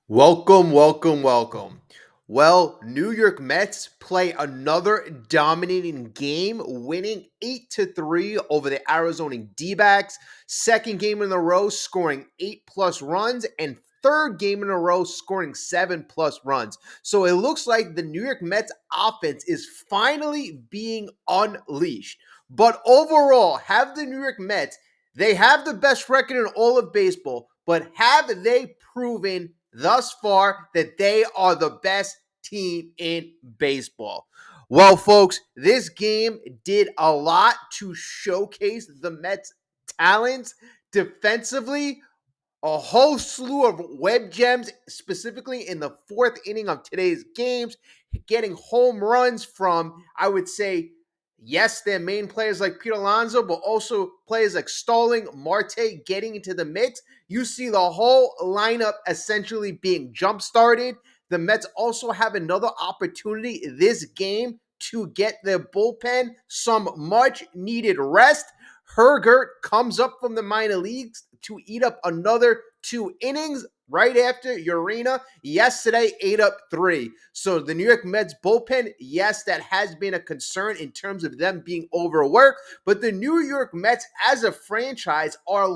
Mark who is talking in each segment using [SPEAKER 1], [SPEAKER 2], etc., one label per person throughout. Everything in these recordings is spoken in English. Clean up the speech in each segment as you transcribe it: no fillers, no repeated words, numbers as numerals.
[SPEAKER 1] Welcome, welcome, welcome. Well, New York Mets play another dominating game, winning 8-3 over the Arizona D-backs. Second game in a row, scoring 8+ runs, and third game in a row, scoring 7+ runs. So it looks like the New York Mets offense is finally being unleashed. But overall, have the New York Mets, they have the best record in all of baseball, but have they proven thus far that they are the best team in baseball? Well, folks, this game did a lot to showcase the Mets' talents defensively. A whole slew of web gems, specifically in the fourth inning of today's games, getting home runs from, I would say, yes, their main players like Pete Alonso, but also players like Starling, Marte getting into the mix. You see the whole lineup essentially being jump started. The Mets also have another opportunity this game to get their bullpen some much needed rest. Hergert comes up from the minor leagues to eat up another 2 innings right after Urena yesterday, 8-3. So the New York Mets bullpen, yes, that has been a concern in terms of them being overworked, but the New York Mets as a franchise are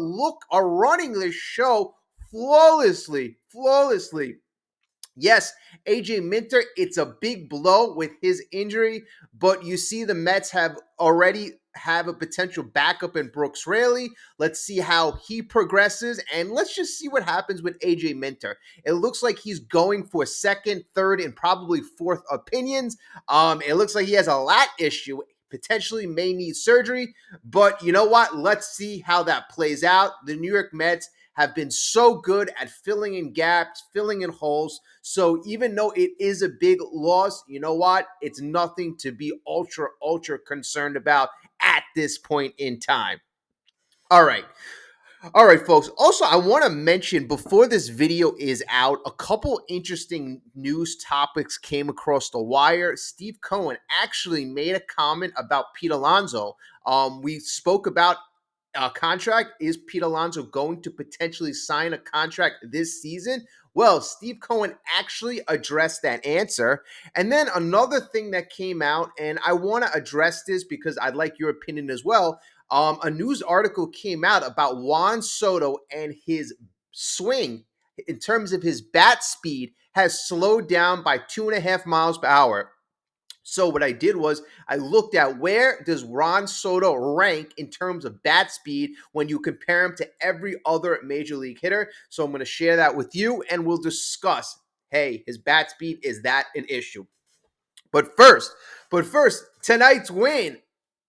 [SPEAKER 1] running this show flawlessly. Yes, AJ Minter, it's a big blow with his injury, but you see the Mets already have a potential backup in Brooks Raley. Let's see how he progresses, and let's just see what happens with AJ Minter. It looks like he's going for second, third, and probably fourth opinions. It looks like he has a lat issue, potentially may need surgery, but you know what? Let's see how that plays out. The New York Mets have been so good at filling in gaps, filling in holes. So even though it is a big loss, you know what? It's nothing to be ultra concerned about at this point in time. All right. All right, folks. Also, I want to mention before this video is out, a couple interesting news topics came across the wire. Steve Cohen actually made a comment about Pete Alonso. We spoke about contract. Is Pete Alonso going to potentially sign a contract this season? Well, Steve Cohen actually addressed that answer. And then another thing that came out, and I want to address this because I'd like your opinion as well. A news article came out about Juan Soto and his swing in terms of his bat speed has slowed down by 2.5 miles per hour. So what I did was I looked at where does Juan Soto rank in terms of bat speed when you compare him to every other major league hitter. So I'm going to share that with you and we'll discuss, hey, his bat speed, is that an issue? But first, tonight's win,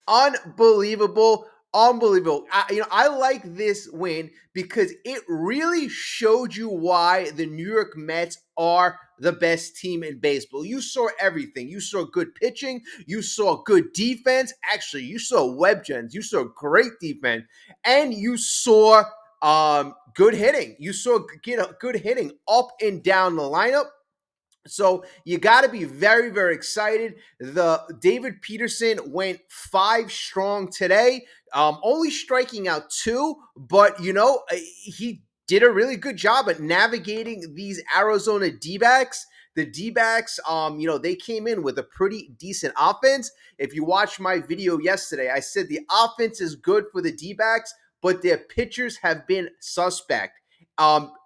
[SPEAKER 1] unbelievable. Unbelievable. I like this win because it really showed you why the New York Mets are the best team in baseball. You saw everything. You saw good pitching. You saw good defense. Actually, you saw web gens. You saw great defense. And you saw good hitting. You saw good hitting up and down the lineup. So you got to be very excited. The David Peterson went 5 strong today, only striking out 2, but he did a really good job at navigating these Arizona D-backs. The D-backs, they came in with a pretty decent offense. If you watched my video yesterday, I said the offense is good for the D-backs, but their pitchers have been suspect.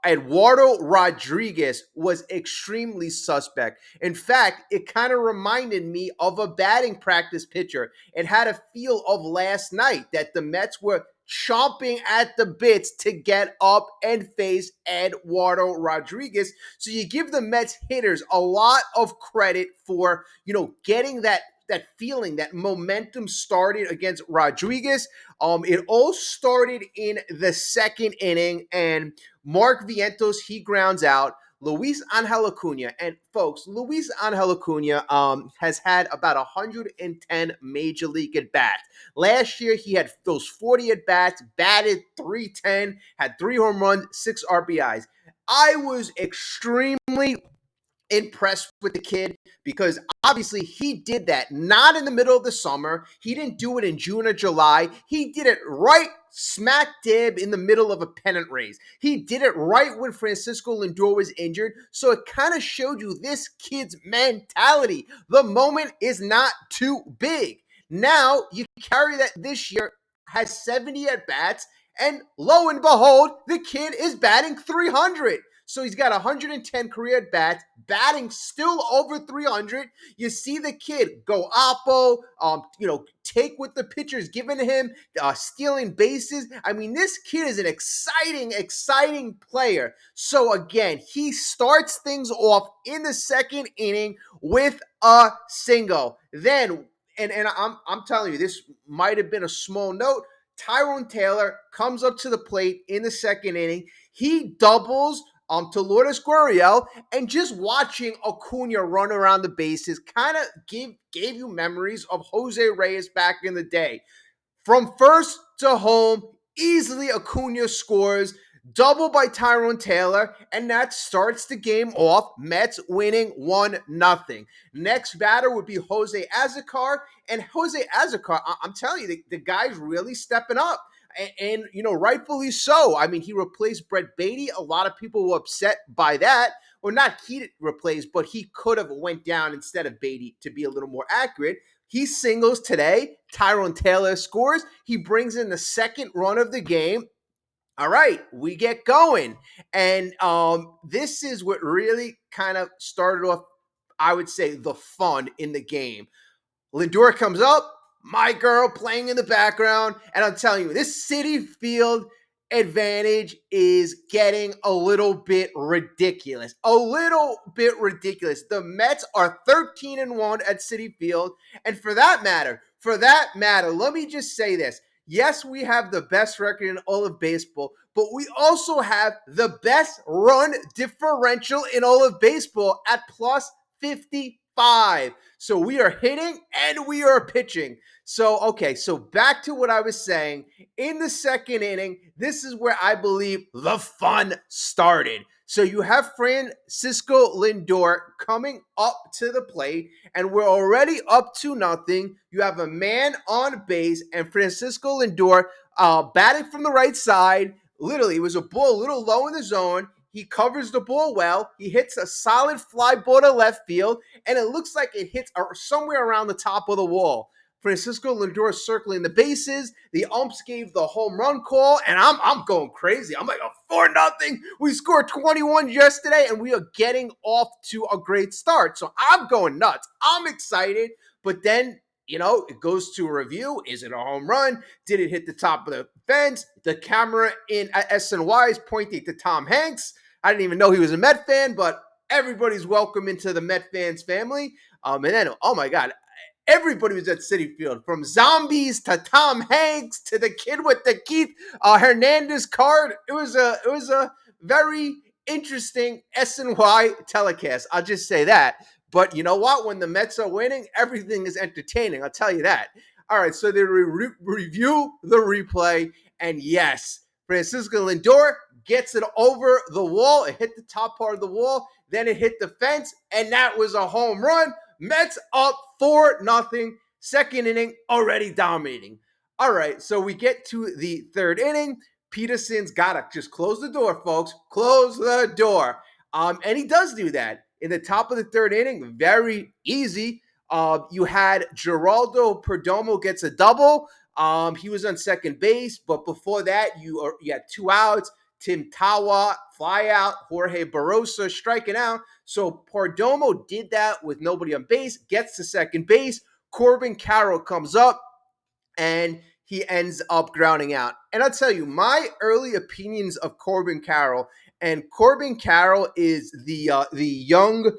[SPEAKER 1] Eduardo Rodriguez was extremely suspect. In fact, it kind of reminded me of a batting practice pitcher. It had a feel of last night that the Mets were chomping at the bits to get up and face Eduardo Rodriguez. So you give the Mets hitters a lot of credit for, getting that feeling, that momentum started against Rodriguez. It all started in the second inning, and Mark Vientos, he grounds out. Luis Angel Acuna, and folks, Luis Angel Acuna has had about 110 major league at bats. Last year, he had those 40 at bats, batted 310, had 3 home runs, 6 RBIs. I was extremely impressed with the kid because obviously he did that not in the middle of the summer. He didn't do it in June or July. He did it right smack dab in the middle of a pennant race. He did it right when Francisco Lindor was injured. So it kind of showed you this kid's mentality. The moment is not too big. Now you carry that this year, has 70 at bats, and lo and behold, the kid is batting 300. So he's got 110 career at bats, batting still over 300. You see the kid go oppo, take what the pitcher's giving him, stealing bases. I mean, this kid is an exciting player. So again, he starts things off in the second inning with a single. Then, and I'm telling you, this might have been a small note. Tyrone Taylor comes up to the plate in the second inning. He doubles to Lourdes Gurriel, and just watching Acuna run around the bases kind of gave you memories of Jose Reyes back in the day. From first to home, easily Acuna scores, double by Tyrone Taylor, and that starts the game off. Mets winning 1-0. Next batter would be Jose Azocar, and Jose Azocar, I'm telling you, the guy's really stepping up. And rightfully so. I mean, he replaced Brett Beatty. A lot of people were upset by that. Or not he replaced, but he could have went down instead of Beatty to be a little more accurate. He singles today. Tyrone Taylor scores. He brings in the second run of the game. All right, we get going. And this is what really kind of started off, I would say, the fun in the game. Lindor comes up, my girl playing in the background, and I'm telling you, this Citi Field advantage is getting a little bit ridiculous. The Mets are 13-1 at Citi Field, and for that matter, let me just say this. Yes, we have the best record in all of baseball, but we also have the best run differential in all of baseball at plus 55. So we are hitting and we are pitching. So back to what I was saying. In the second inning, this is where I believe the fun started. So you have Francisco Lindor coming up to the plate, and we're already up 2-0. You have a man on base, and Francisco Lindor batting from the right side. Literally, it was a ball a little low in the zone. He covers the ball well. He hits a solid fly ball to left field, and it looks like it hits somewhere around the top of the wall. Francisco Lindor circling the bases. The umps gave the home run call, and I'm going crazy. I'm like, 4-0. We scored 21 yesterday, and we are getting off to a great start. So I'm going nuts. I'm excited, but then it goes to a review. Is it a home run? Did it hit the top of the fence? The camera in SNY is pointing to Tom Hanks. I didn't even know he was a Met fan, but everybody's welcome into the Met fans family. And then, oh my God, everybody was at Citi Field, from zombies to Tom Hanks to the kid with the Keith Hernandez card. It was a very interesting SNY telecast. I'll just say that. But you know what? When the Mets are winning, everything is entertaining. I'll tell you that. All right, so they review the replay, and yes, Francisco Lindor gets it over the wall. It hit the top part of the wall, then it hit the fence, and that was a home run. Mets up 4-0. Second inning, already dominating. All right, so we get to the third inning. Peterson's got to just close the door, folks. Close the door. And he does do that. In the top of the third inning, very easy. You had Geraldo Perdomo gets a double. He was on second base, but before that, you had 2 outs. Tim Tawa fly out, Jorge Barosa striking out. So Perdomo did that with nobody on base, gets to second base. Corbin Carroll comes up, and he ends up grounding out. And I'll tell you, my early opinions of Corbin Carroll, and Corbin Carroll is the young,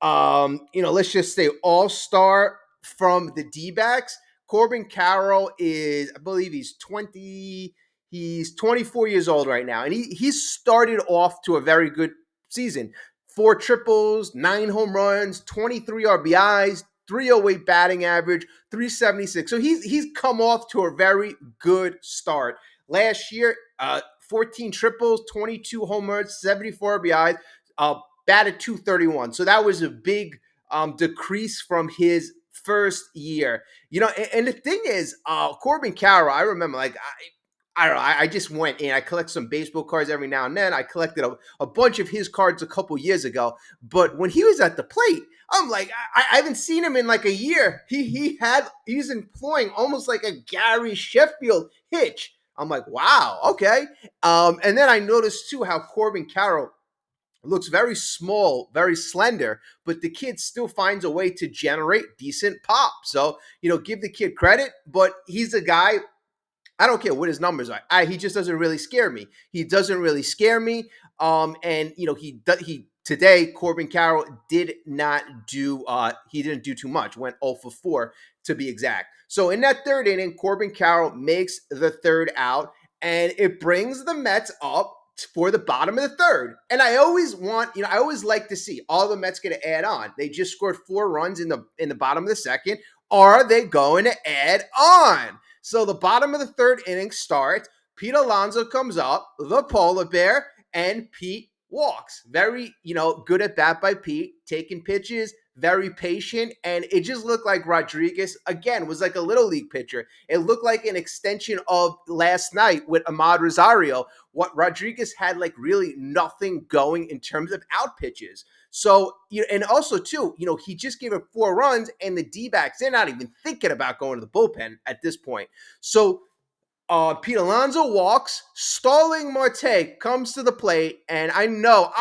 [SPEAKER 1] let's just say all-star from the D-backs. Corbin Carroll is, I believe he's 24 years old right now, and he started off to a very good season. 4 triples, 9 home runs, 23 RBIs, 308 batting average, 376. So he's come off to a very good start. Last year, 14 triples, 22 home runs, 74 RBIs. batted 231. So that was a big decrease from his first year. And the thing is, Corbin Carroll, I remember, like, I don't know. I just went in. I collect some baseball cards every now and then. I collected a bunch of his cards a couple years ago. But when he was at the plate, I'm like, I haven't seen him in like a year. He's employing almost like a Gary Sheffield hitch. I'm like, wow, okay. And then I noticed too how Corbin Carroll looks very small, very slender, but the kid still finds a way to generate decent pop. So, give the kid credit, but he's a guy. I don't care what his numbers are. He just doesn't really scare me. He doesn't really scare me. And he today Corbin Carroll did not do. He didn't do too much. Went 0 for 4 to be exact. So in that third inning, Corbin Carroll makes the third out, and it brings the Mets up for the bottom of the third. And I always I always like to see all the Mets going to add on. They just scored 4 runs in the bottom of the second. Are they going to add on? So the bottom of the third inning starts. Pete Alonso comes up, the polar bear, and Pete walks. Very, good at bat by Pete, taking pitches, very patient, and it just looked like Rodriguez, again, was like a little league pitcher. It looked like an extension of last night with Ahmad Rosario. What Rodriguez had like really nothing going in terms of out pitches. So, and also too, he just gave up 4 runs, and the D-backs, they're not even thinking about going to the bullpen at this point. So Pete Alonso walks, Starling Marte comes to the plate, and I know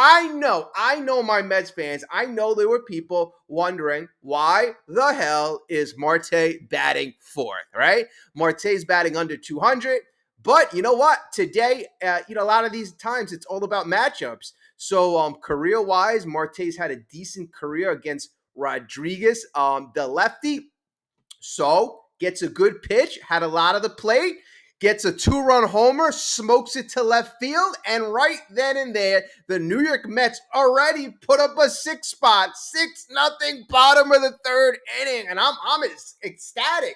[SPEAKER 1] my Mets fans, I know there were people wondering why the hell is Marte batting 4th, right? Marte's batting under 200, but you know what? Today, a lot of these times it's all about matchups. So career-wise, Marte's had a decent career against Rodriguez, the lefty. So gets a good pitch, had a lot of the plate, gets a 2-run homer, smokes it to left field, and right then and there, the New York Mets already put up a 6-spot, 6-0, bottom of the third inning, and I'm ecstatic.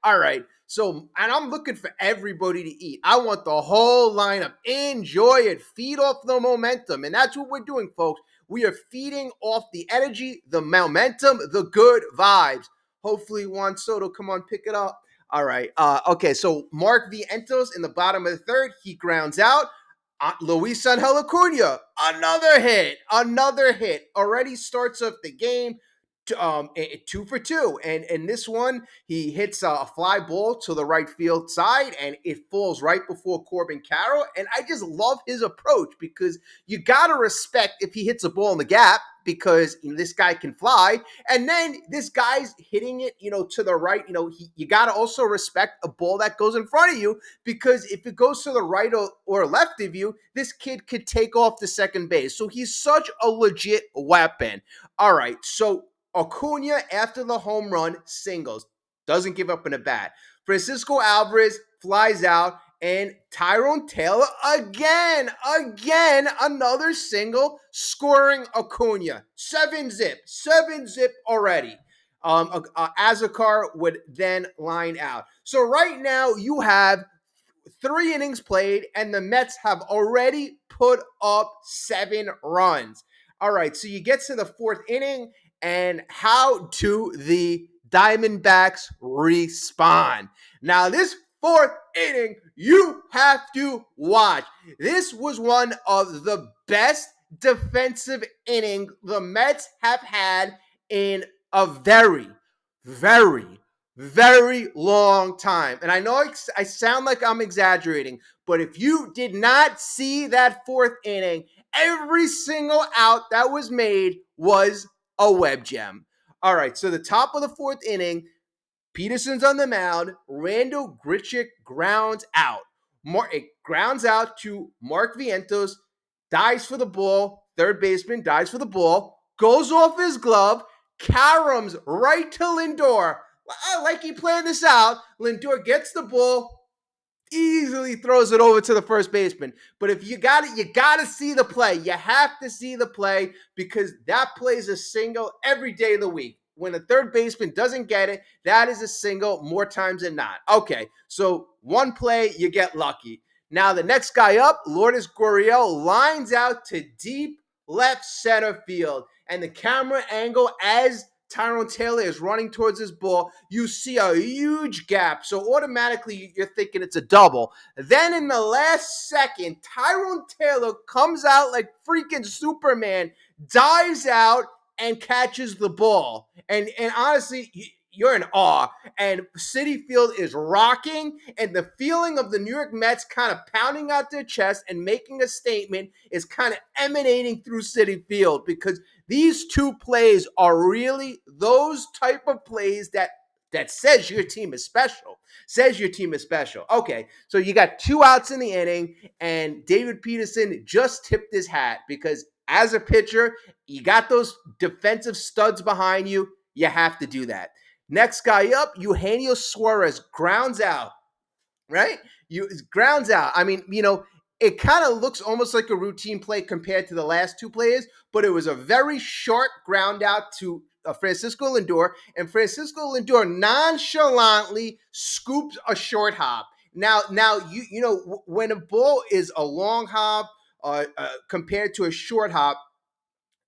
[SPEAKER 1] All right, so, and I'm looking for everybody to eat. I want the whole lineup. Enjoy it. Feed off the momentum, and that's what we're doing, folks. We are feeding off the energy, the momentum, the good vibes. Hopefully, Juan Soto, come on, pick it up. All right. Okay, so Mark Vientos in the bottom of the third, he grounds out. Luis Angel Acuna, another hit. Already starts up the game. 2 for 2, and in this one he hits a fly ball to the right field side, and it falls right before Corbin Carroll. And I just love his approach, because you gotta respect if he hits a ball in the gap, because this guy can fly, and then this guy's hitting it to the right. You gotta also respect a ball that goes in front of you, because if it goes to the right or left of you, this kid could take off the second base. So he's such a legit weapon. All right, so Acuna, after the home run, singles. Doesn't give up in a bat. Francisco Alvarez flies out, and Tyrone Taylor again, another single, scoring Acuna. 7-zip already. Azakar would then line out. So right now you have 3 innings played, and the Mets have already put up 7 runs. All right, so you get to the 4th inning, and how do the Diamondbacks respond? Now, this 4th inning, you have to watch. This was one of the best defensive innings the Mets have had in a very, very, very long time. And I know I sound like I'm exaggerating, but if you did not see that 4th inning, every single out that was made was a web gem. All right, so the top of the 4th inning, Peterson's on the mound. Randall Grichuk grounds out. It grounds out to Mark Vientos, dives for the ball. Third baseman dives for the ball, goes off his glove, caroms right to Lindor. Like he planned this out. Lindor gets the ball, easily throws it over to the first baseman. But if you got it, you got to see the play. You have to see the play, because that play is a single every day of the week. When a third baseman doesn't get it, that is a single more times than not. Okay, so one play, you get lucky. Now the next guy up, Lourdes Gurriel, lines out to deep left center field. And the camera angle as Tyrone Taylor is running towards his ball, you see a huge gap. So automatically you're thinking it's a double. Then in the last second, Tyrone Taylor comes out like freaking Superman, dives out, and catches the ball. And honestly, you're in awe. And Citi Field is rocking, and the feeling of the New York Mets kind of pounding out their chest and making a statement is kind of emanating through Citi Field, because these two plays are really those type of plays that says your team is special. Says your team is special. Okay, so you got 2 outs in the inning, and David Peterson just tipped his hat, because as a pitcher, you got those defensive studs behind you. You have to do that. Next guy up, Eugenio Suarez grounds out, right? You grounds out. I mean, it kind of looks almost like a routine play compared to the last 2 players, but it was a very short ground out to Francisco Lindor, and Francisco Lindor nonchalantly scoops a short hop. Now, when a ball is a long hop compared to a short hop,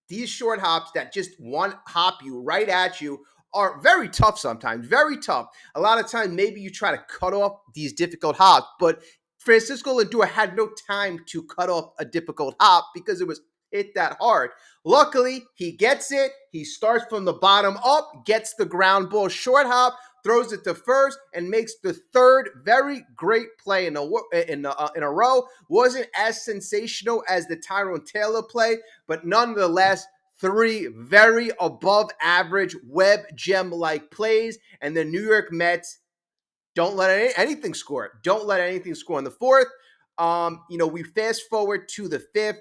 [SPEAKER 1] these short hops that just one hop you right at you are very tough sometimes, very tough. A lot of times, maybe you try to cut off these difficult hops, but Francisco Lindor had no time to cut off a difficult hop because it was hit that hard. Luckily, he gets it. He starts from the bottom up, gets the ground ball short hop, throws it to first, and makes the third very great play in a row. Wasn't as sensational as the Tyrone Taylor play, but nonetheless, 3 very above average web gem like plays, and the New York Mets don't let anything score. Don't let anything score in the 4th. We fast forward to the 5th.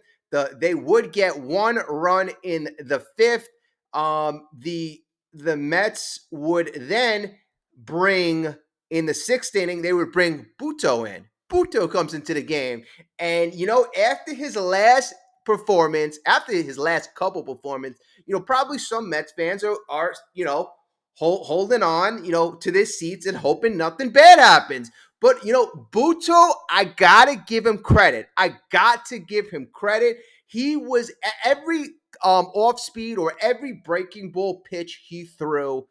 [SPEAKER 1] They would get 1 run in the 5th. The Mets would then bring, in the 6th inning, they would bring Buto in. Buto comes into the game. And, after his last performance, after his last couple performances, probably some Mets fans are holding on, to their seats and hoping nothing bad happens. But, Buto, I got to give him credit. He was every off speed or every breaking ball pitch he threw.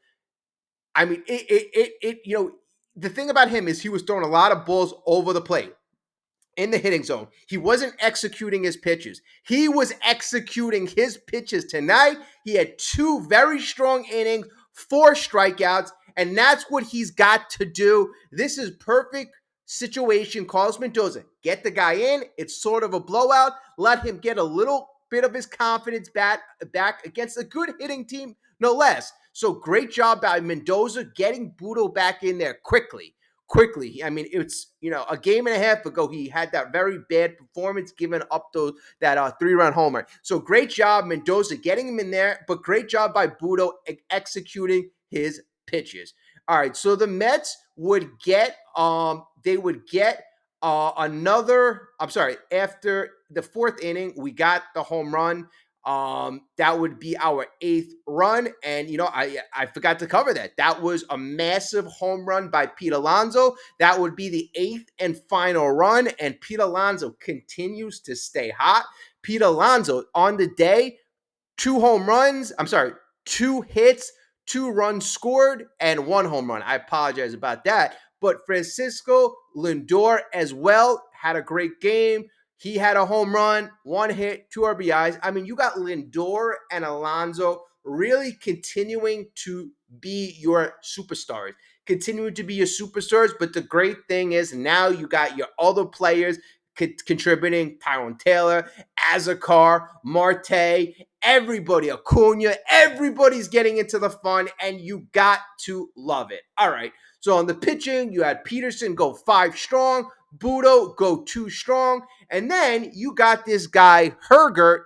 [SPEAKER 1] I mean, the thing about him is he was throwing a lot of balls over the plate in the hitting zone. He wasn't executing his pitches. He was executing his pitches tonight. He had 2 very strong innings, 4 strikeouts, and that's what he's got to do. This is perfect situation. Carlos Mendoza, get the guy in. It's sort of a blowout. Let him get a little bit of his confidence back against a good hitting team, no less. So great job by Mendoza getting Buto back in there quickly. I mean, it's, a game and a half ago, he had that very bad performance, giving up that 3-run homer. So great job, Mendoza, getting him in there, but great job by Buto executing his pitches. All right, so the Mets would get, another, after the 4th inning, we got the home run. That would be our 8th run. And, I forgot to cover that. That was a massive home run by Pete Alonso. That would be the 8th and final run. And Pete Alonso continues to stay hot. Pete Alonso on the day, 2 home runs. 2 hits, 2 runs scored, and 1 home run. I apologize about that. But Francisco Lindor as well had a great game. He had a home run, 1 hit, 2 RBIs. I mean, you got Lindor and Alonso really continuing to be your superstars. But the great thing is now you got your other players contributing. Tyrone Taylor, Azakar, Marte, everybody, Acuna, everybody's getting into the fun, and you got to love it. All right. So on the pitching, you had Peterson go 5 strong, Buto go 2 strong, and then you got this guy Hergert.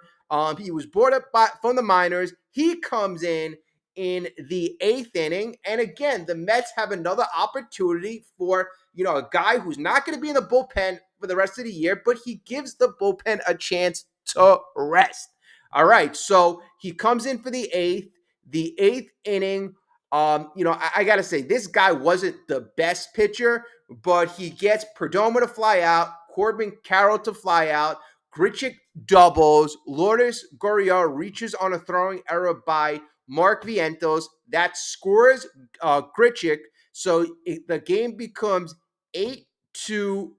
[SPEAKER 1] He was brought up from the minors. He comes in the 8th inning, and again, the Mets have another opportunity for a guy who's not going to be in the bullpen for the rest of the year, but he gives the bullpen a chance to rest. All right, so he comes in for the 8th inning. I got to say, this guy wasn't the best pitcher, but he gets Perdomo to fly out, Corbin Carroll to fly out, Grichuk doubles. Lourdes Gurriel reaches on a throwing error by Mark Vientos. That scores Grichuk. So the game becomes 8-2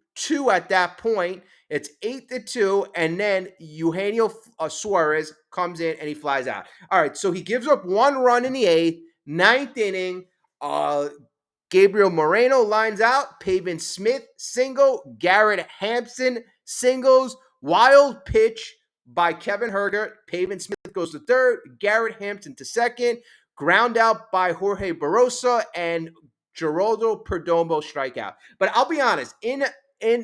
[SPEAKER 1] at that point. It's 8-2, and then Eugenio Suarez comes in and he flies out. All right, so he gives up one run in the eighth, ninth inning. Gabriel Moreno lines out. Pavin Smith single. Garrett Hampson singles. Wild pitch by Kevin Hergert. Pavin Smith goes to third. Garrett Hampson to second. Ground out by Jorge Barossa and Geraldo Perdomo strikeout. But I'll be honest, in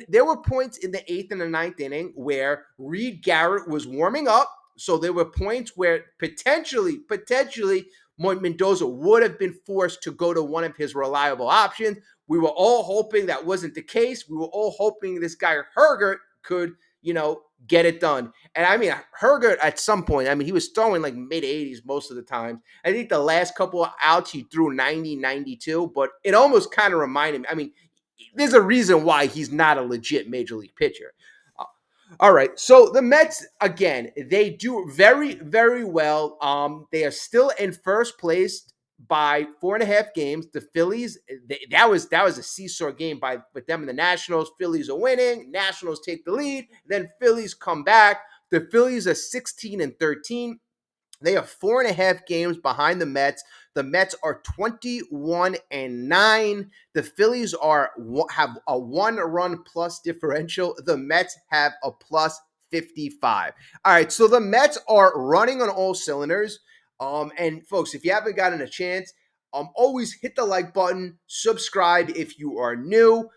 [SPEAKER 1] there were points in the eighth and the ninth inning where Reed Garrett was warming up. So there were points where potentially Mendoza would have been forced to go to one of his reliable options. We were all hoping that wasn't the case. We were all hoping this guy Hergert could, get it done. And I mean, Hergert at some point, I mean, he was throwing like mid 80s most of the time. I think the last couple of outs he threw 90, 92, but it almost kind of reminded me. I mean, there's a reason why he's not a legit major league pitcher. All right. So the Mets, again, they do very, very well. They are still in first place by 4.5 games. The Phillies, that was a seesaw game with them and the Nationals. Phillies are winning. Nationals take the lead. Then Phillies come back. The Phillies are 16-13. They are 4.5 games behind the Mets. The Mets are 21-9. The Phillies have a 1-run plus differential. The Mets have a plus 55. All right, so the Mets are running on all cylinders. And folks, if you haven't gotten a chance, always hit the like button, subscribe if you are new.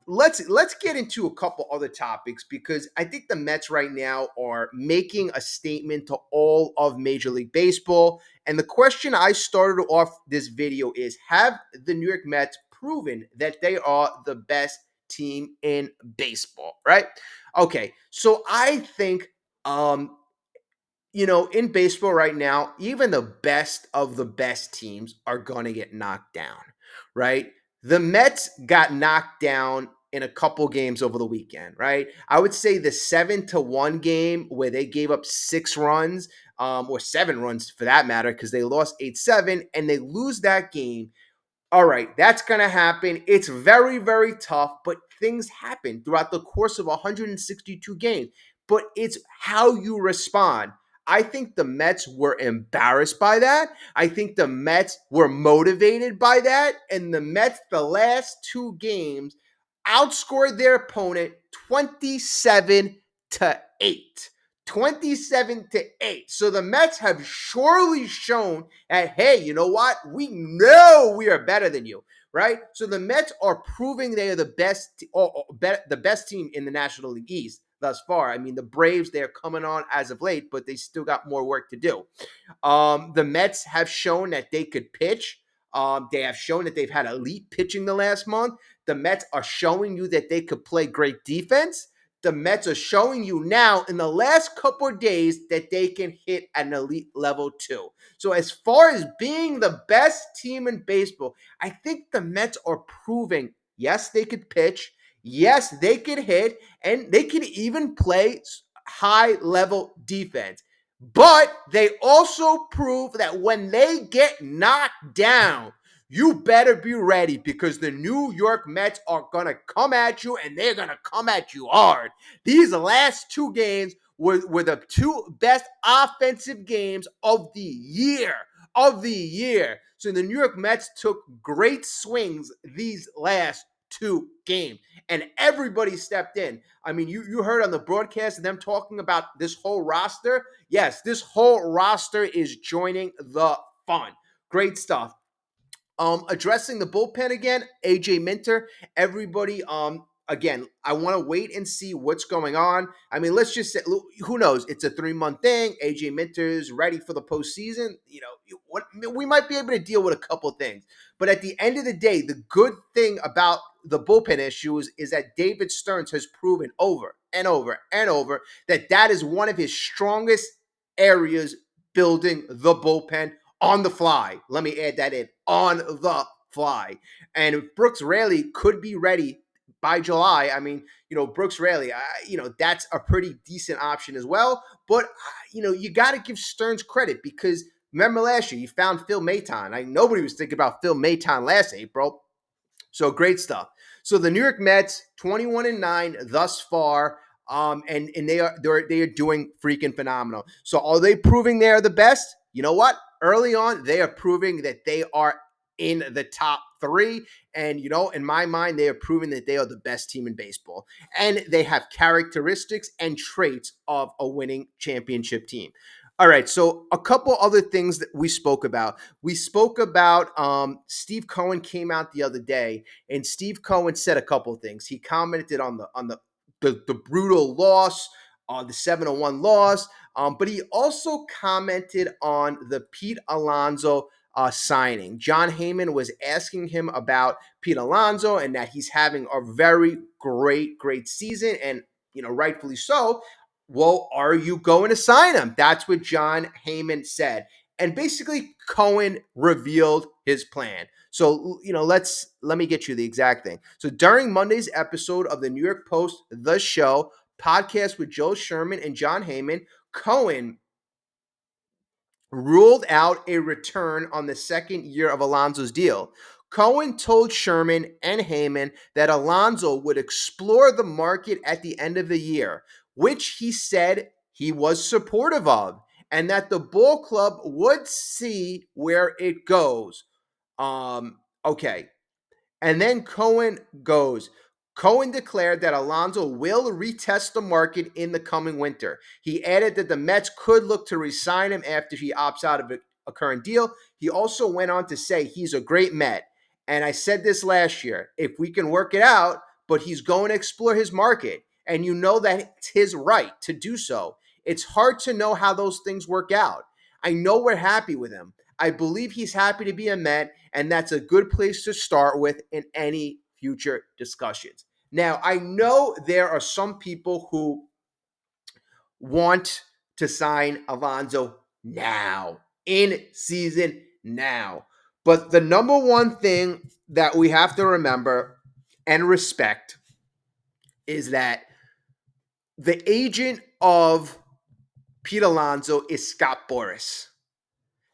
[SPEAKER 1] Let's get into a couple other topics because I think the Mets right now are making a statement to all of Major League Baseball. And the question I started off this video is, have the New York Mets proven that they are the best team in baseball, right? Okay, so I think in baseball right now, even the best of the best teams are going to get knocked down, right? The Mets got knocked down in a couple games over the weekend, right? I would say the 7-1 game where they gave up 6 runs, or 7 runs for that matter, because they lost 8-7, and they lose that game. All right, that's going to happen. It's very, very tough, but things happen throughout the course of 162 games. But it's how you respond. I think the Mets were embarrassed by that. I think the Mets were motivated by that. And the Mets, the last 2 games, outscored their opponent 27-8. 27-8. So the Mets have surely shown that, hey, you know what? We know we are better than you, right? So the Mets are proving they are the best, the best team in the National League East thus far. I mean, the Braves, they're coming on as of late, but they still got more work to do. The Mets have shown that they could pitch. They have shown that they've had elite pitching the last month. The Mets are showing you that they could play great defense. The Mets are showing you now in the last couple of days that they can hit an elite level too. So as far as being the best team in baseball, I think the Mets are proving, yes, they could pitch. Yes, they could hit, and they could even play high-level defense. But they also prove that when they get knocked down, you better be ready because the New York Mets are going to come at you, and they're going to come at you hard. These last 2 games were the 2 best offensive games of the year. So the New York Mets took great swings these last 2 games, and everybody stepped in. I mean, you heard on the broadcast them talking about this whole roster. Yes, this whole roster is joining the fun. Great stuff. Addressing the bullpen again, AJ Minter. Everybody, again, I want to wait and see what's going on. I mean, let's just say, who knows? It's a 3-month thing. AJ Minter's ready for the postseason. We might be able to deal with a couple things. But at the end of the day, the good thing about the bullpen issues is that David Stearns has proven over and over and over that is one of his strongest areas, building the bullpen on the fly. Let me add that in, on the fly. And Brooks Raley could be ready by July, I mean, Brooks Raley, that's a pretty decent option as well. But, you got to give Stearns credit because remember last year, you found Phil Maton. Nobody was thinking about Phil Maton last April. So great stuff. So the New York Mets, 21-9 thus far. And they are doing freaking phenomenal. So are they proving they are the best? You know what? Early on, they are proving that they are in the top three. And, in my mind, they are proving that they are the best team in baseball. And they have characteristics and traits of a winning championship team. All right, so a couple other things that we spoke about. We spoke about Steve Cohen came out the other day, and Steve Cohen said a couple of things. He commented on the brutal loss, on the 7-1 loss, but he also commented on the Pete Alonso signing. John Heyman was asking him about Pete Alonso and that he's having a very great season, and rightfully so. Well, are you going to sign him? That's what John Heyman said. And basically, Cohen revealed his plan. So, let me get you the exact thing. So, during Monday's episode of the New York Post, The Show, podcast with Joe Sherman and John Heyman, Cohen ruled out a return on the second year of Alonso's deal. Cohen told Sherman and Heyman that Alonso would explore the market at the end of the year, which he said he was supportive of, and that the ball club would see where it goes. Okay. And then Cohen goes. Cohen declared that Alonso will retest the market in the coming winter. He added that the Mets could look to re-sign him after he opts out of a current deal. He also went on to say he's a great Met. And I said this last year, if we can work it out, but he's going to explore his market. And that it's his right to do so. It's hard to know how those things work out. I know we're happy with him. I believe he's happy to be a Met, and that's a good place to start with in any future discussions. Now, I know there are some people who want to sign Alonso now, in season now. But the number one thing that we have to remember and respect is that the agent of Pete Alonso is Scott Boras.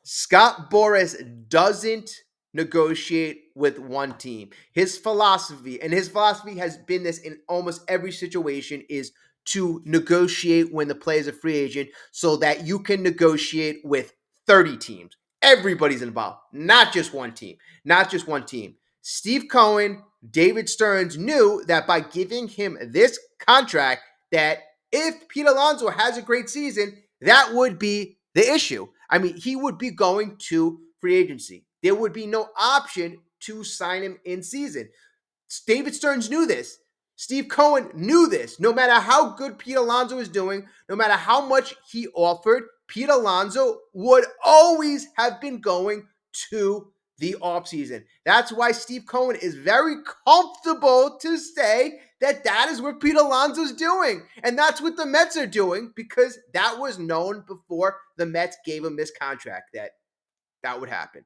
[SPEAKER 1] Scott Boras doesn't negotiate with one team. His philosophy has been this in almost every situation, is to negotiate when the player is a free agent so that you can negotiate with 30 teams. Everybody's involved, not just one team. Not just one team. Steve Cohen, David Stearns knew that by giving him this contract, that if Pete Alonso has a great season, that would be the issue. I mean, he would be going to free agency. There would be no option to sign him in season. David Stearns knew this. Steve Cohen knew this. No matter how good Pete Alonso is doing, no matter how much he offered, Pete Alonso would always have been going to the offseason. That's why Steve Cohen is very comfortable to say that is what Pete Alonso's doing. And that's what the Mets are doing, because that was known before the Mets gave him this contract, that would happen.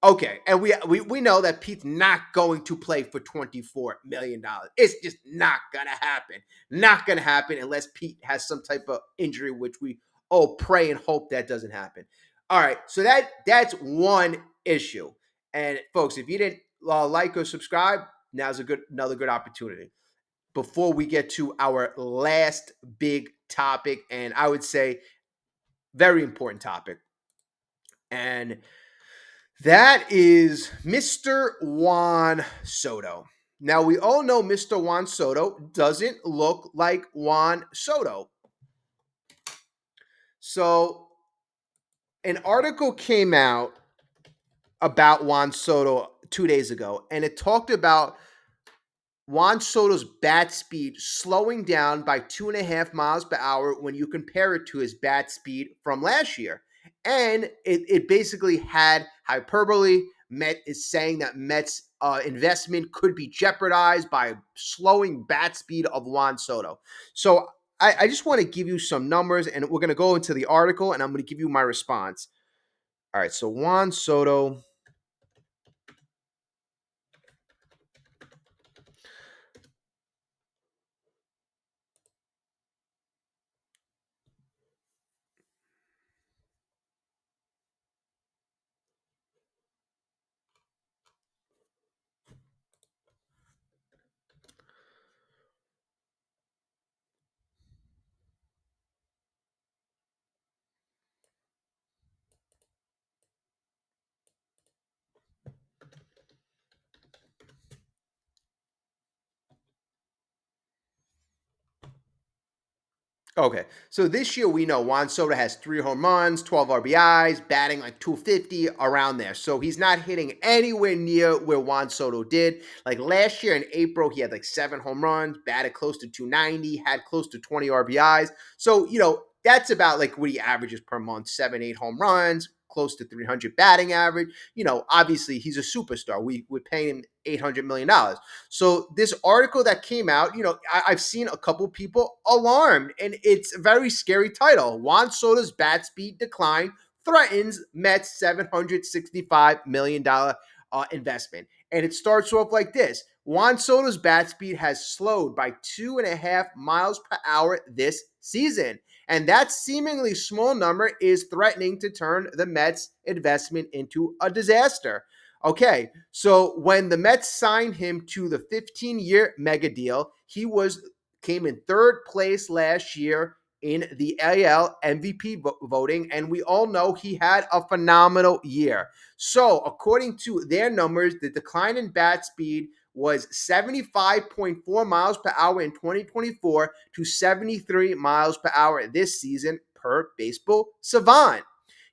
[SPEAKER 1] Okay, and we know that Pete's not going to play for $24 million. It's just not going to happen. Not going to happen unless Pete has some type of injury, which we all pray and hope that doesn't happen. All right, so that's one issue. And folks, if you didn't like or subscribe, now's another good opportunity. Before we get to our last big topic, and I would say very important topic, and that is Mr. Juan Soto. Now, we all know Mr. Juan Soto doesn't look like Juan Soto. So, an article came out about Juan Soto 2 days ago, and it talked about Juan Soto's bat speed slowing down by 2.5 miles per hour when you compare it to his bat speed from last year. And it basically had hyperbole. Met is saying that Mets investment could be jeopardized by slowing bat speed of Juan Soto. So I just want to give you some numbers, and we're going to go into the article, and I'm going to give you my response. All right, so Juan Soto. Okay, so this year we know Juan Soto has 3 home runs, 12 RBIs, batting like 250 around there. So he's not hitting anywhere near where Juan Soto did. Like last year in April, he had like 7 home runs, batted close to 290, had close to 20 RBIs. So, that's about like what he averages per month, 7, 8 home runs, close to 300 batting average. Obviously he's a superstar. We're paying him $800 million. So this article that came out, I've seen a couple people alarmed, and it's a very scary title. Juan Soto's bat speed decline threatens Mets $765 million investment. And it starts off like this. Juan Soto's bat speed has slowed by 2.5 miles per hour this season. And that seemingly small number is threatening to turn the Mets' investment into a disaster. Okay, so when the Mets signed him to the 15-year mega deal, came in third place last year in the AL MVP voting, and we all know he had a phenomenal year. So, according to their numbers, the decline in bat speed was 75.4 miles per hour in 2024 to 73 miles per hour this season per Baseball Savant.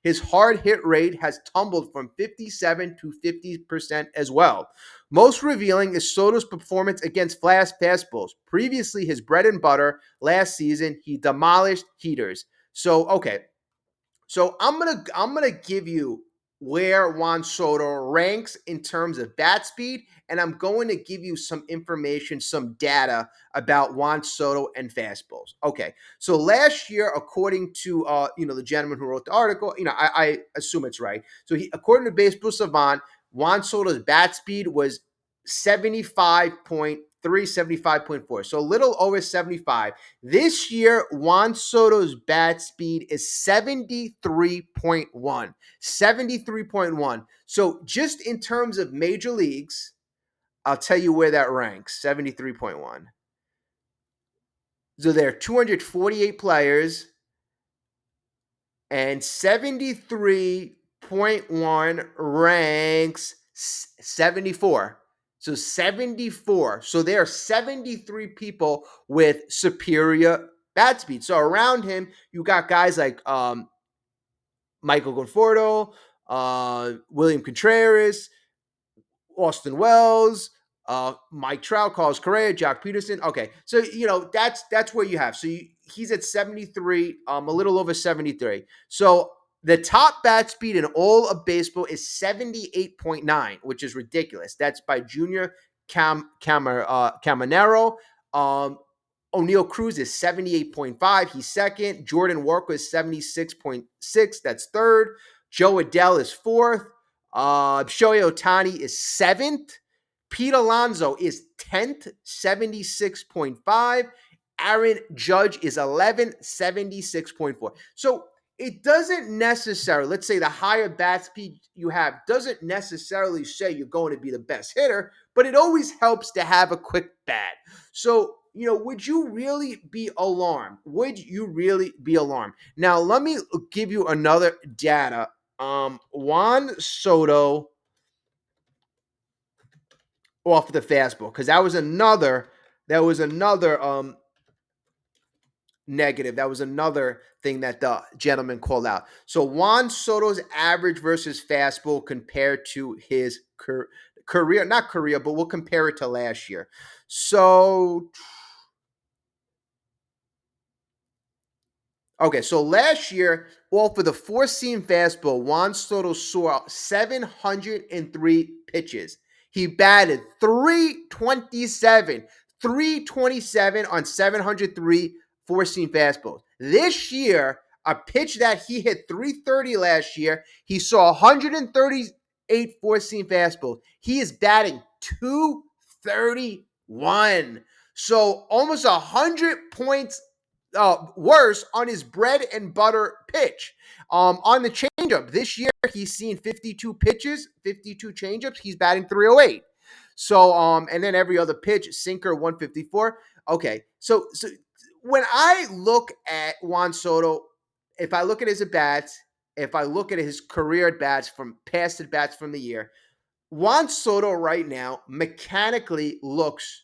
[SPEAKER 1] His hard hit rate has tumbled from 57 to 50% as well. Most revealing is Soto's performance against fast fastballs. Previously, his bread and butter last season, he demolished heaters. So, okay, so I'm gonna give you where Juan Soto ranks in terms of bat speed, and I'm going to give you some information, some data about Juan Soto and fastballs. Okay, so last year, according to the gentleman who wrote the article, I assume it's right. So according to Baseball Savant, Juan Soto's bat speed was 75.3, 75.4, so a little over 75. This year, Juan Soto's bat speed is 73.1. 73.1. So just in terms of major leagues, I'll tell you where that ranks. 73.1. So there are 248 players, and 73.1 ranks 74. So 74. So there are 73 people with superior bat speed. So around him, you got guys like Michael Conforto, William Contreras, Austin Wells, Mike Trout, Carlos Correa, Jock Peterson. Okay, so that's where you have. So he's at 73, a little over 73. So the top bat speed in all of baseball is 78.9, which is ridiculous. That's by Junior Caminero. O'Neal Cruz is 78.5. He's second. Jordan Walker is 76.6. That's third. Joe Adell is fourth. Shohei Ohtani is seventh. Pete Alonso is 10th, 76.5. Aaron Judge is 11th, 76.4. So it doesn't necessarily, let's say the higher bat speed you have doesn't necessarily say you're going to be the best hitter, but it always helps to have a quick bat. So, would you really be alarmed? Would you really be alarmed? Now, let me give you another data. Juan Soto off the fastball, because that was another negative. That was another thing that the gentleman called out. So Juan Soto's average versus fastball compared to his career, not career, but we'll compare it to last year. So okay, so last year, off of the four-seam fastball, Juan Soto saw 703 pitches. He batted 327, 327 on 703 four-seam fastballs. This year, a pitch that he hit 330 last year, he saw 138 four-seam fastballs. He is batting 231. So almost 100 points worse on his bread and butter pitch. On the changeup, this year he's seen 52 pitches, 52 changeups. He's batting 308. So, and then every other pitch, sinker 154. Okay, so when I look at Juan Soto, if I look at his at bats, if I look at his career at bats from past at bats from the year, Juan Soto right now mechanically looks,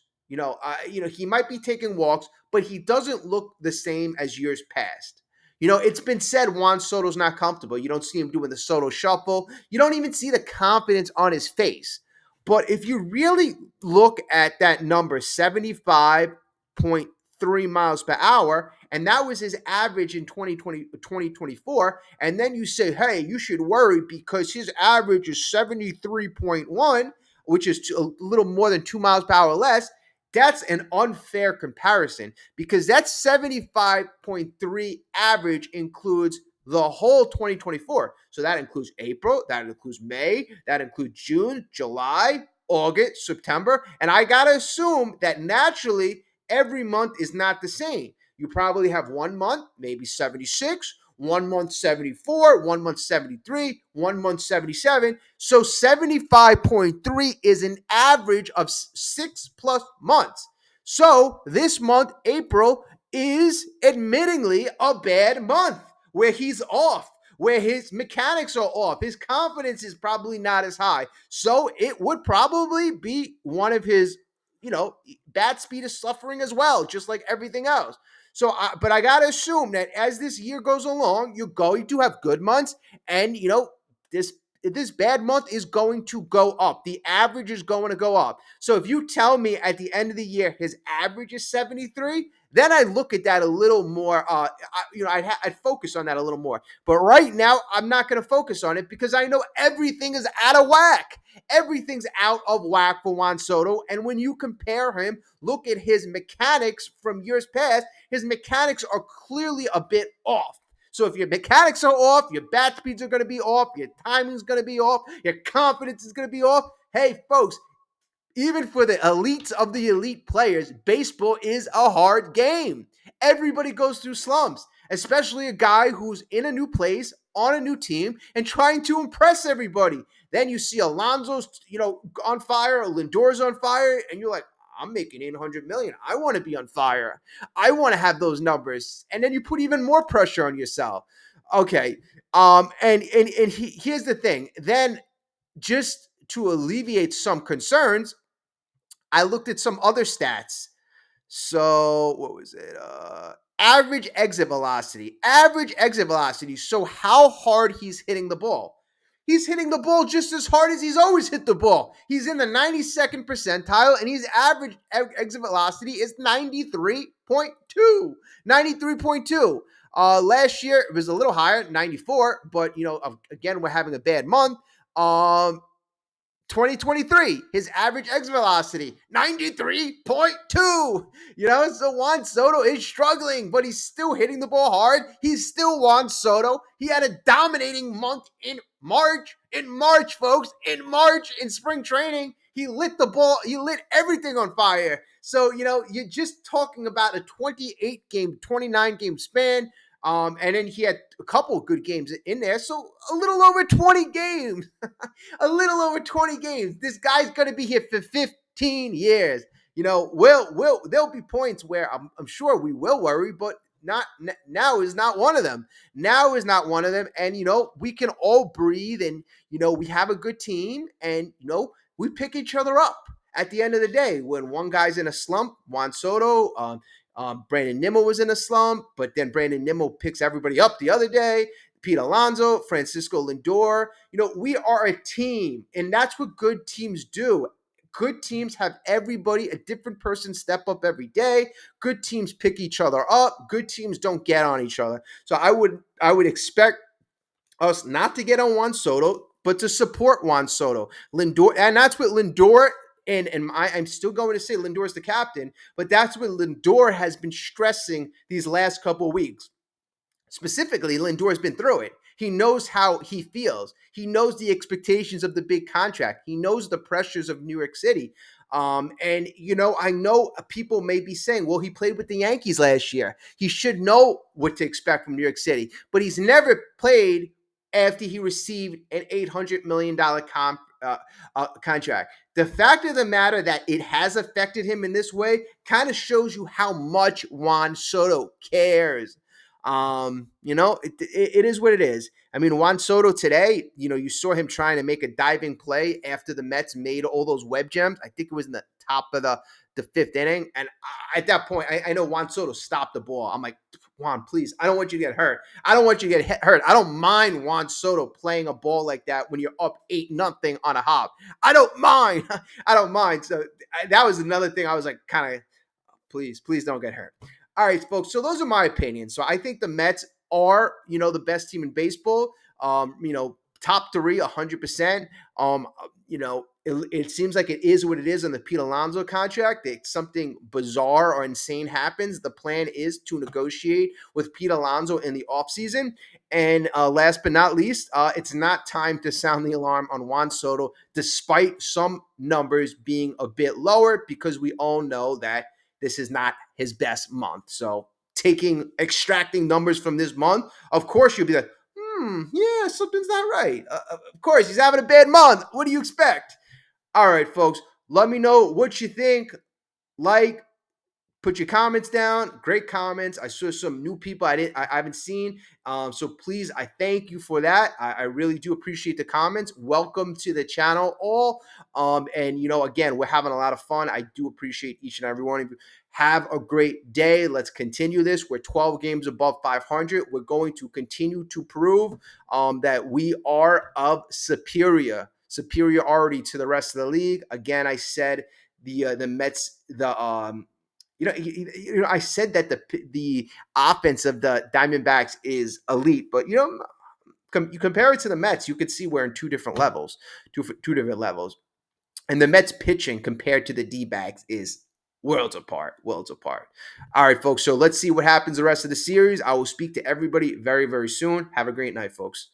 [SPEAKER 1] He might be taking walks, but he doesn't look the same as years past. It's been said Juan Soto's not comfortable. You don't see him doing the Soto shuffle. You don't even see the confidence on his face. But if you really look at that number, 75.3 miles per hour, and that was his average in 2024, and then you say, hey, you should worry because his average is 73.1, which is a little more than 2 miles per hour less. That's an unfair comparison because that 75.3 average includes the whole 2024. So that includes April, that includes May, that includes June, July, August, September. And I got to assume that naturally every month is not the same. You probably have 1 month, maybe 76, 1 month 74, 1 month 73, 1 month 77. So 75.3 is an average of 6+ months. So this month, April, is admittingly a bad month where he's off, where his mechanics are off. His confidence is probably not as high. So it would probably be one of his, bat speed is suffering as well, just like everything else. So, but I got to assume that as this year goes along, you're going to have good months, and this bad month is going to go up. The average is going to go up. So if you tell me at the end of the year his average is 73, then I look at that a little more. I'd focus on that a little more. But right now, I'm not going to focus on it because I know everything is out of whack. Everything's out of whack for Juan Soto. And when you compare him, look at his mechanics from years past. His mechanics are clearly a bit off. So if your mechanics are off, your bat speeds are going to be off, your timing is going to be off, your confidence is going to be off. Hey, folks, even for the elites of the elite players, baseball is a hard game. Everybody goes through slumps, especially a guy who's in a new place, on a new team, and trying to impress everybody. Then you see Alonso's, on fire, Lindor's on fire, and you're like, I'm making 800 million. I want to be on fire. I want to have those numbers. And then you put even more pressure on yourself. Okay. Here's the thing. Then just to alleviate some concerns, I looked at some other stats. So what was it? Average exit velocity. Average exit velocity. So how hard he's hitting the ball. He's hitting the ball just as hard as he's always hit the ball. He's in the 92nd percentile, and his average exit velocity is 93.2. 93.2. Last year, it was a little higher, 94, but, again, we're having a bad month. 2023, his average exit velocity, 93.2. So Juan Soto is struggling, but he's still hitting the ball hard. He's still Juan Soto. He had a dominating month in March. In March, folks. In March, in spring training, he lit the ball. He lit everything on fire. So, you're just talking about a 28-game, 29-game span. And then he had a couple of good games in there. So a little over 20 games. A little over 20 games. This guy's going to be here for 15 years. There'll be points where I'm sure we will worry, but not now is not one of them. Now is not one of them. And, we can all breathe and, we have a good team and, we pick each other up at the end of the day. When one guy's in a slump, Juan Soto, Brandon Nimmo was in a slump, but then Brandon Nimmo picks everybody up the other day. Pete Alonso, Francisco Lindor. We are a team, and that's what good teams do. Good teams have everybody, a different person step up every day. Good teams pick each other up. Good teams don't get on each other. So I would expect us not to get on Juan Soto, but to support Juan Soto. Lindor, and that's what Lindor and I'm still going to say Lindor is the captain, but that's what Lindor has been stressing these last couple of weeks. Specifically, Lindor has been through it. He knows how he feels. He knows the expectations of the big contract. He knows the pressures of New York City. I know people may be saying, well, he played with the Yankees last year. He should know what to expect from New York City, but he's never played after he received an $800 million contract. The fact of the matter that it has affected him in this way kind of shows you how much Juan Soto cares. It is what it is. I mean, Juan Soto today, you saw him trying to make a diving play after the Mets made all those web gems. I think it was in the top of the fifth inning. And at that point, I know Juan Soto stopped the ball. I'm like, Juan, please, I don't want you to get hurt. I don't want you to get hurt. I don't mind Juan Soto playing a ball like that when you're up 8-0 on a hop. I don't mind. I don't mind. So that was another thing I was like, kind of, please don't get hurt. All right, folks. So those are my opinions. So I think the Mets are, the best team in baseball. Top three, 100%. It seems like it is what it is on the Pete Alonso contract. If something bizarre or insane happens, the plan is to negotiate with Pete Alonso in the offseason. And last but not least, it's not time to sound the alarm on Juan Soto, despite some numbers being a bit lower, because we all know that this is not his best month. So extracting numbers from this month, of course you'll be like, yeah, something's not right. Of course, he's having a bad month. What do you expect? All right, folks, let me know what you think. Put your comments down. Great comments. I saw some new people I haven't seen. So please, I thank you for that. I really do appreciate the comments. Welcome to the channel, all. And again, we're having a lot of fun. I do appreciate each and every one of you. Have a great day. Let's continue this. We're 12 games above 500. We're going to continue to prove that we are of superiority to the rest of the league. Again, I said the Mets, I said that the offense of the Diamondbacks is elite, but you compare it to the Mets, you could see we're in two different levels. And the Mets pitching compared to the D-backs is worlds apart. All right, folks. So let's see what happens the rest of the series. I will speak to everybody very, very soon. Have a great night, folks.